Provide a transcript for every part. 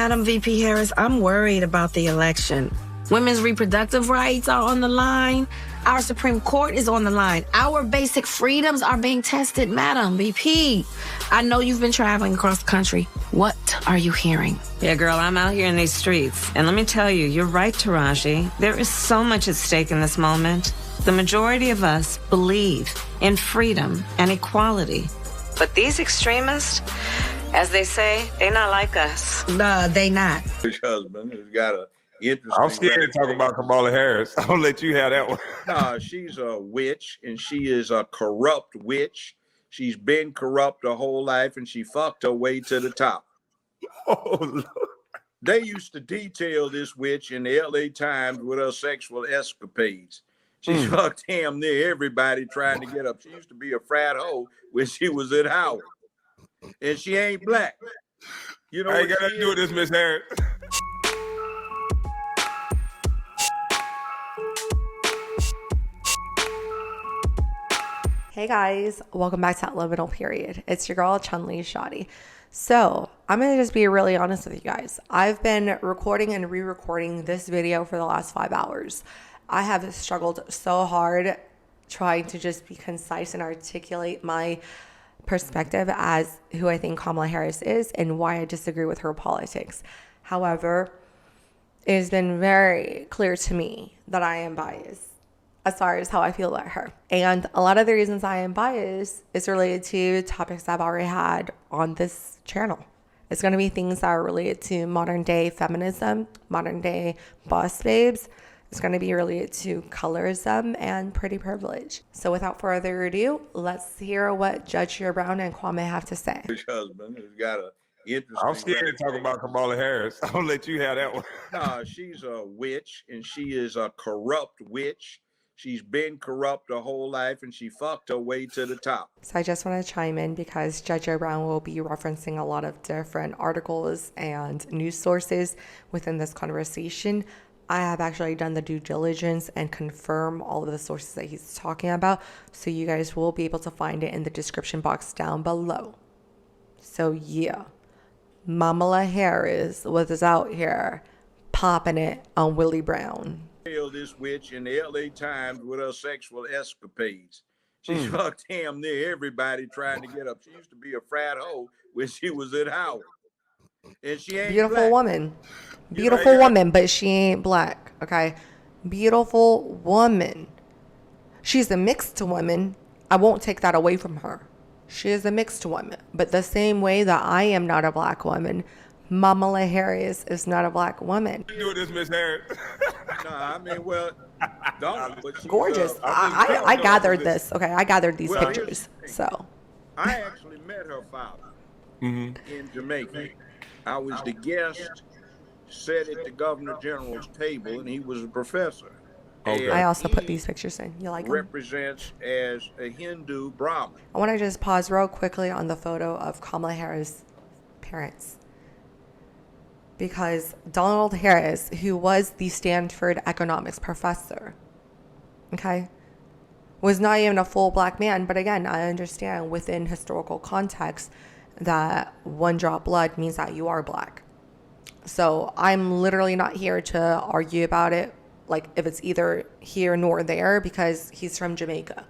Madam VP Harris, I'm worried about the election. Women's reproductive rights are on the line. Our Supreme Court is on the line. Our basic freedoms are being tested, Madam VP. I know you've been traveling across the country. What are you hearing? Yeah, girl, I'm out here in these streets. And let me tell you, you're right, Taraji. There is so much at stake in this moment. The majority of us believe in freedom and equality. But these extremists, as they say, they not like us. They not. His husband has got a interesting. I'm scared to talk about Kamala Harris. I'll let you have that one. She's a witch, and she is a corrupt witch. She's been corrupt her whole life, and she fucked her way to the top. Oh, Lord. They used to detail this witch in the LA Times with her sexual escapades. She fucked damn near everybody trying to get up. She used to be a frat hoe when she was at Howard. And she ain't black. You know, I ain't got nothing to do with this, Miss Harris. Hey guys, welcome back to That Liminal Period. It's your girl, Chun-Li Shoddy. So, I'm going to just be really honest with you guys. I've been recording and re-recording this video for the last 5 hours. I have struggled so hard trying to just be concise and articulate my perspective as who I think Kamala Harris is and why I disagree with her politics. However, it has been very clear to me that I am biased as far as how I feel about her. And a lot of the reasons I am biased is related to topics I've already had on this channel. It's going to be things that are related to modern day feminism, modern day boss babes. It's going to be related to colorism and pretty privilege. So without further ado, let's hear what Judge Brown and Kwame have to say. his husband has got a interesting. I'm scared to talk about Kamala Harris. I'll let you have that one. She's a witch, and she is a corrupt witch. She's been corrupt her whole life, and she fucked her way to the top. So I just want to chime in because Judge Brown will be referencing a lot of different articles and news sources within this conversation. I have actually done the due diligence and confirm all of the sources that he's talking about. So you guys will be able to find it in the description box down below. So yeah, Kamala Harris was out here popping it on Willie Brown. This witch in the LA Times with her sexual escapades. She fucked damn near everybody trying to get up. She used to be a frat hoe when she was at Howard. And she ain't Beautiful black. woman. Beautiful woman, but she ain't black, okay? Beautiful woman. She's a mixed woman. I won't take that away from her. She is a mixed woman. But the same way that I am not a black woman, Kamala Harris is not a black woman. You do this, Miss Harris. But she's, Gorgeous. I gathered this, okay? I gathered these pictures, so. I actually met her father in Jamaica. I was the guest, sat at the Governor General's table, and he was a professor. Okay. I also put these pictures in. You like them? Represents as a Hindu Brahmin. I want to just pause real quickly on the photo of Kamala Harris' parents. Because Donald Harris, who was the Stanford economics professor, okay, was not even a full black man. But again, I understand within historical context that one drop blood means that you are black. So I'm literally not here to argue about it, like if it's either here nor there, because he's from Jamaica.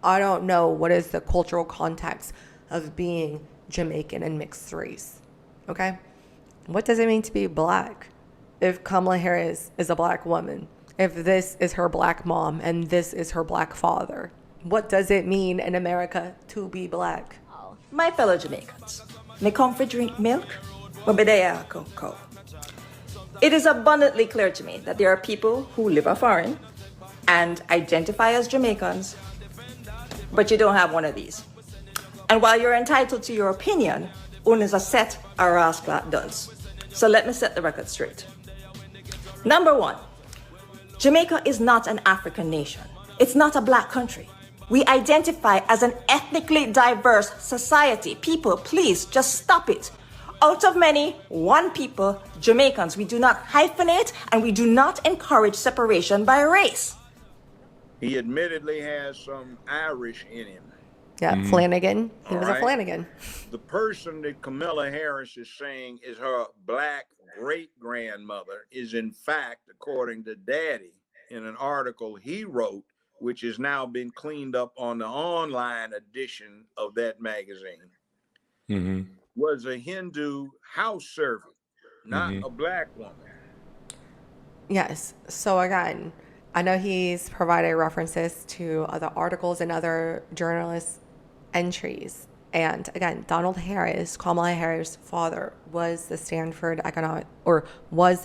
I don't know what is the cultural context of being Jamaican and mixed race, okay? What does it mean to be black if Kamala Harris is a black woman? If this is her black mom and this is her black father? What does it mean in America to be black? My fellow Jamaicans, me come for drink milk, but me there cocoa. It is abundantly clear to me that there are people who live foreign and identify as Jamaicans, but you don't have one of these. And while you're entitled to your opinion, one is a set or rascal dunce. So let me set the record straight. Number one, Jamaica is not an African nation. It's not a black country. We identify as an ethnically diverse society. People, please just stop it. Out of many, one people, Jamaicans, we do not hyphenate and we do not encourage separation by race. He admittedly has some Irish in him. Yeah, Flanagan. He All was a right. Flanagan. The person that Kamala Harris is saying is her black great grandmother is, in fact, according to Daddy, in an article he wrote, which has now been cleaned up on the online edition of that magazine, was a Hindu house servant, not a black woman. Yes. So again, I know he's provided references to other articles and other journalist entries. And again, Donald Harris, Kamala Harris' father, was was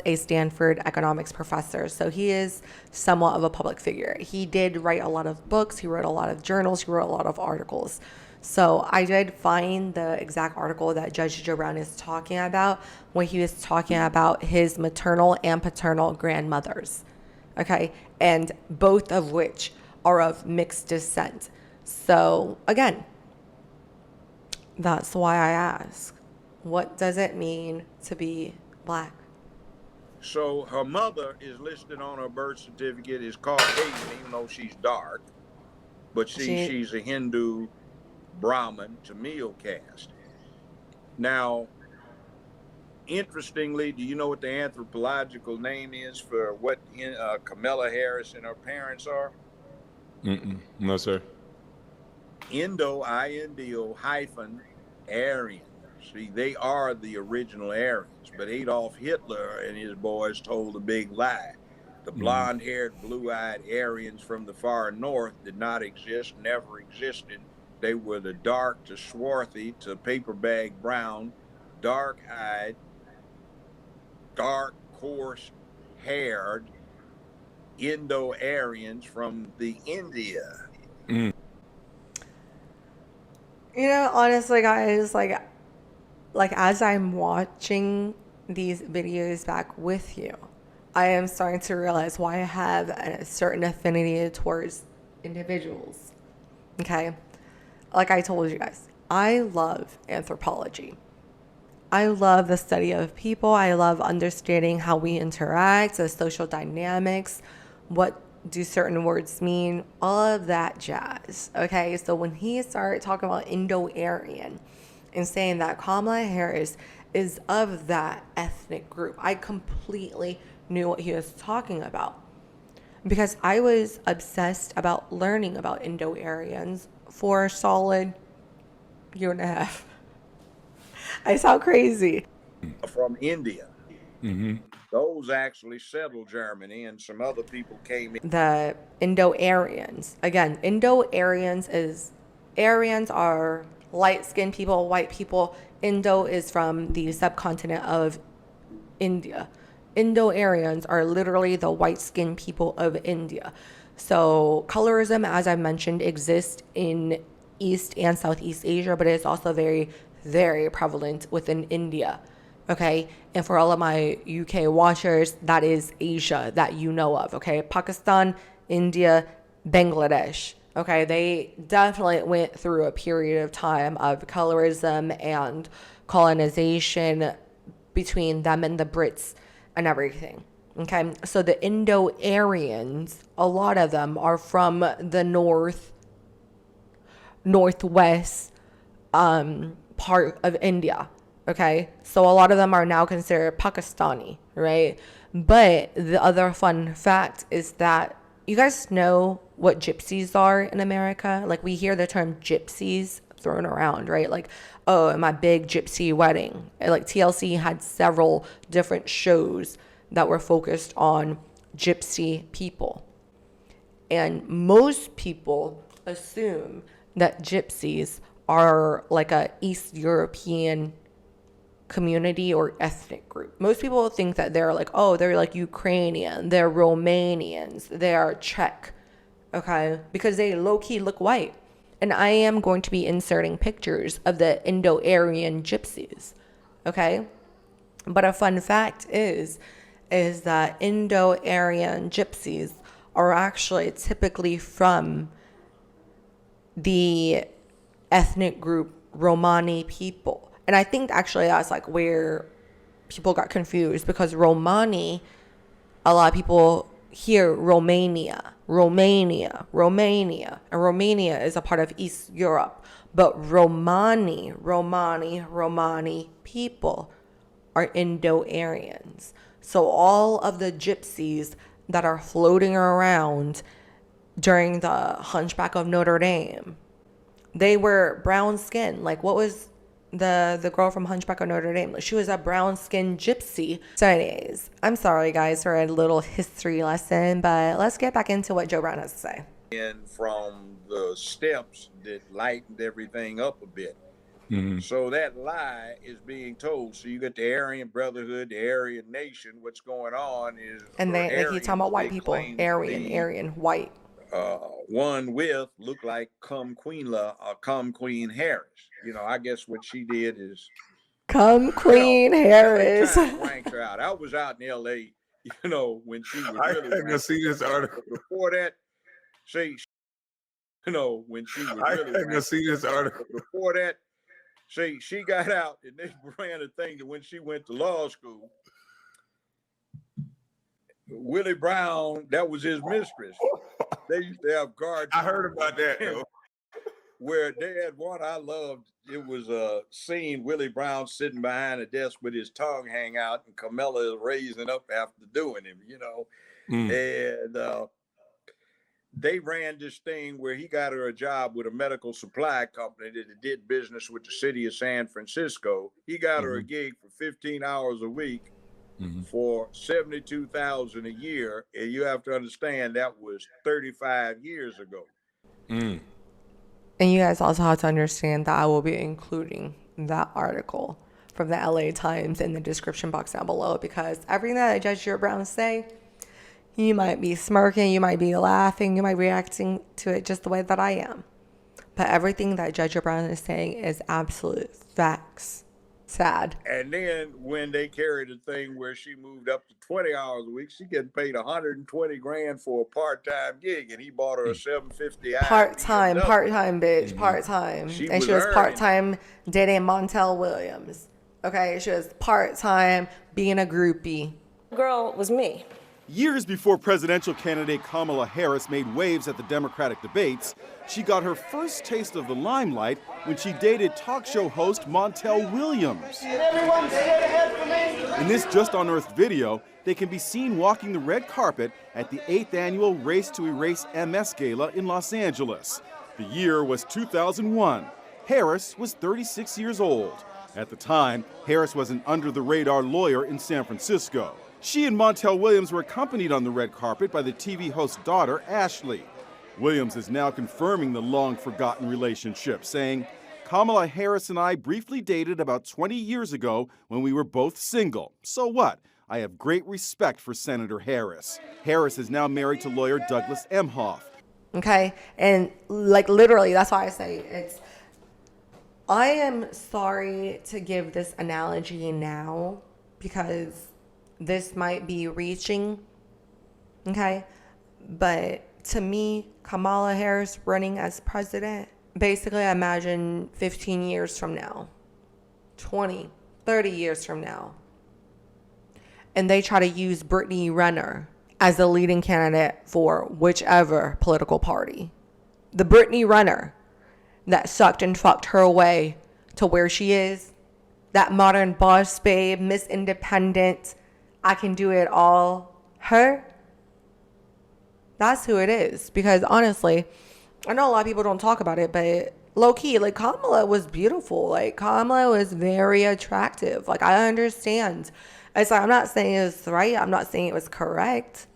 a Stanford economics professor. So he is somewhat of a public figure. He did write a lot of books. He wrote a lot of journals. He wrote a lot of articles. So I did find the exact article that Judge Joe Brown is talking about when he was talking about his maternal and paternal grandmothers. Okay. And both of which are of mixed descent. So again, that's why I ask, what does it mean to be black? So her mother is listed on her birth certificate as Caucasian, even though she's dark. But she's a Hindu Brahmin Tamil caste. Now, interestingly, do you know what the anthropological name is for what Kamala Harris and her parents are? No, sir. Indo hyphen Aryan. See, they are the original Aryans, but Adolf Hitler and his boys told a big lie. The blonde-haired, blue-eyed Aryans from the far north did not exist, never existed. They were the dark to swarthy to paper bag brown, dark-eyed, dark, coarse-haired Indo-Aryans from the India. You know, honestly, guys, like as I'm watching these videos back with you, I am starting to realize why I have a certain affinity towards individuals. Okay? Like I told you guys, I love anthropology. I love the study of people. I love understanding how we interact, the social dynamics, what do certain words mean, all of that jazz. Okay, so when he started talking about Indo-Aryan and saying that Kamala Harris is of that ethnic group, I completely knew what he was talking about because I was obsessed about learning about Indo-Aryans for a solid year and a half. I sound crazy. From India. Those actually settled Germany, and some other people came in. The Indo-Aryans. Again, Aryans are light-skinned people, white people. Indo is from the subcontinent of India. Indo-Aryans are literally the white-skinned people of India. So colorism, as I mentioned, exists in East and Southeast Asia, but it's also very, very prevalent within India. Okay, and for all of my UK watchers, that is Asia that you know of. Okay, Pakistan, India, Bangladesh. Okay, they definitely went through a period of time of colorism and colonization between them and the Brits and everything. Okay, so the Indo-Aryans, a lot of them are from the northwest part of India. Okay, so a lot of them are now considered Pakistani, right? But the other fun fact is that you guys know what gypsies are in America? Like we hear the term gypsies thrown around, right? Like, oh, my big gypsy wedding. Like TLC had several different shows that were focused on gypsy people. And most people assume that gypsies are like a East European community or ethnic group. Most people think that they're like, oh, they're like Ukrainian, they're Romanians, they're Czech, okay? Because they low-key look white. And I am going to be inserting pictures of the Indo-Aryan gypsies, okay? But a fun fact is that Indo-Aryan gypsies are actually typically from the ethnic group Romani people. And I think actually that's like where people got confused because Romani, a lot of people hear Romania Romania, and Romania is a part of East Europe. But Romani people are Indo-Aryans. So all of the gypsies that are floating around during the Hunchback of Notre Dame, they were brown skin. Like, what was the girl from Hunchback of Notre Dame? She was a brown skinned gypsy. So anyways, I'm sorry guys for a little history lesson, but let's get back into what Joe Brown has to say. And from the steps that lightened everything up a bit. So that lie is being told. So you get the Aryan Brotherhood, the Aryan Nation. What's going on is, and they like, he's talking about white people, Aryan, white. One with look like Queen Harris. You know, I guess what she did is Queen Harris. Ranks her out. I was out in L.A. You know, when she was really. I can see this article before that. See, you know, when she was really. I can see this article before that. See, she got out and they ran a thing that when she went to law school, Willie Brown, that was his mistress. They used to have guards. I heard about that, though. Where they had one I loved. It was a scene, Willie Brown sitting behind a desk with his tongue hang out and Kamala is raising up after doing him, you know. And they ran this thing where he got her a job with a medical supply company that did business with the city of San Francisco. He got her a gig for 15 hours a week for $72,000 a year. And you have to understand that was 35 years ago. And you guys also have to understand that I will be including that article from the LA Times in the description box down below, because everything that Judge Joe Brown say, you might be smirking, you might be laughing, you might be reacting to it just the way that I am. But everything that Judge Brown is saying is absolute facts. Sad. And then when they carried a thing where she moved up to 20 hours a week, she getting paid $120,000 for a part-time gig, and he bought her a $750. Part-time, bitch, part-time. And she was part-time dating Montel Williams. Okay, she was part-time being a groupie. Girl was me. Years before presidential candidate Kamala Harris made waves at the Democratic debates, she got her first taste of the limelight when she dated talk show host Montel Williams. In this Just Unearthed video, they can be seen walking the red carpet at the 8th annual Race to Erase MS Gala in Los Angeles. The year was 2001. Harris was 36 years old. At the time, Harris was an under-the-radar lawyer in San Francisco. She and Montel Williams were accompanied on the red carpet by the TV host's daughter, Ashley. Williams is now confirming the long-forgotten relationship, saying, "Kamala Harris and I briefly dated about 20 years ago when we were both single. So what? I have great respect for Senator Harris." Harris is now married to lawyer Douglas Emhoff. Okay, and like literally, that's why I say I am sorry to give this analogy now because this might be reaching, okay? But to me, Kamala Harris running as president, basically I imagine 15 years from now, 20, 30 years from now, and they try to use Brittany Renner as the leading candidate for whichever political party. The Brittany Renner that sucked and fucked her way to where she is, that modern boss babe, Miss Independent, I can do it all, her, that's who it is. Because honestly, I know a lot of people don't talk about it, but low key, like Kamala was beautiful. Like Kamala was very attractive. Like I understand. It's like, I'm not saying it was right. I'm not saying it was correct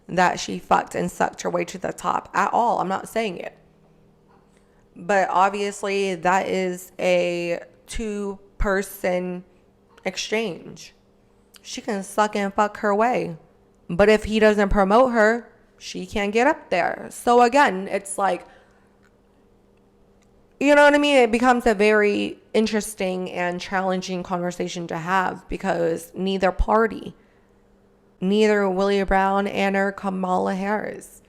that she fucked and sucked her way to the top at all. I'm not saying it. But obviously that is a two-person exchange. She can suck and fuck her way. But if he doesn't promote her, she can't get up there. So again, it's like, you know what I mean? It becomes a very interesting and challenging conversation to have because neither party, neither Willie Brown and or Kamala Harris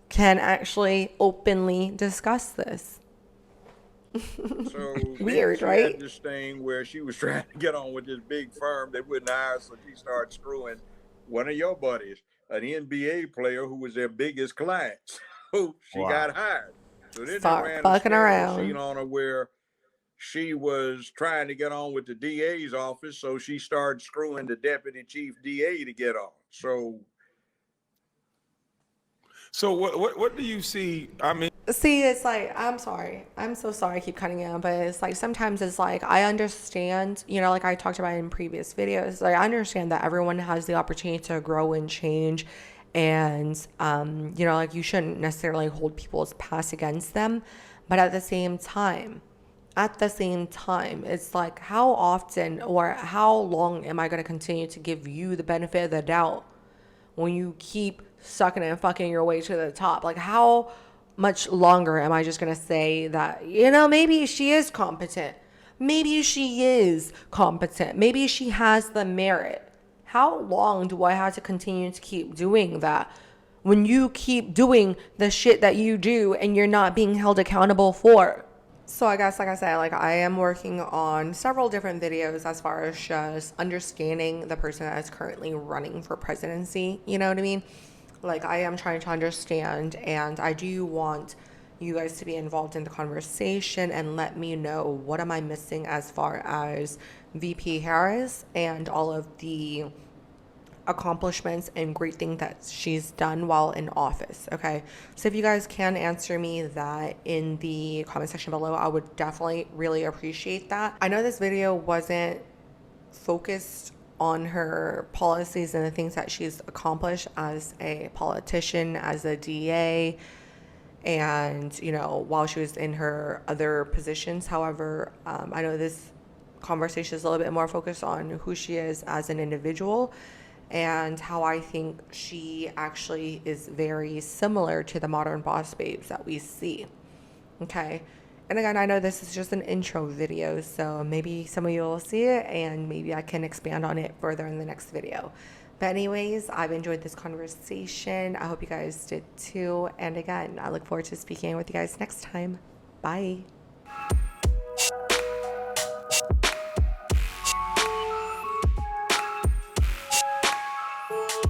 can actually openly discuss this. So weird, she right? Had this thing where she was trying to get on with this big firm. They wouldn't hire, so she started screwing one of your buddies. an NBA player who was their biggest client. So she got hired. So then they Start ran a fucking scandal scene around. on her where she was trying to get on with the DA's office, so she started screwing the deputy chief DA to get on. So what do you see? I mean, See, it's like, I'm sorry. I'm so sorry I keep cutting in, but it's like sometimes it's like I understand, you know, like I talked about in previous videos, like I understand that everyone has the opportunity to grow and change. And, you know, like you shouldn't necessarily hold people's past against them. But at the same time, it's like how often or how long am I going to continue to give you the benefit of the doubt when you keep sucking and fucking your way to the top? Like, how much longer am I just going to say that, you know, maybe she is competent. Maybe she is competent. Maybe she has the merit. How long do I have to continue to keep doing that when you keep doing the shit that you do and you're not being held accountable for? So I guess, like I said, like I am working on several different videos as far as just understanding the person that is currently running for presidency. You know what I mean? Like I am trying to understand, and I do want you guys to be involved in the conversation and let me know what am I missing as far as VP Harris and all of the accomplishments and great things that she's done while in office. Okay, so if you guys can answer me that in the comment section below, I would definitely really appreciate that. I know this video wasn't focused on her policies and the things that she's accomplished as a politician, as a DA, and you know, while she was in her other positions. However, I know this conversation is a little bit more focused on who she is as an individual and how I think she actually is very similar to the modern boss babes that we see. Okay. And again, I know this is just an intro video, so maybe some of you will see it and maybe I can expand on it further in the next video. But anyways, I've enjoyed this conversation. I hope you guys did too. And again, I look forward to speaking with you guys next time. Bye.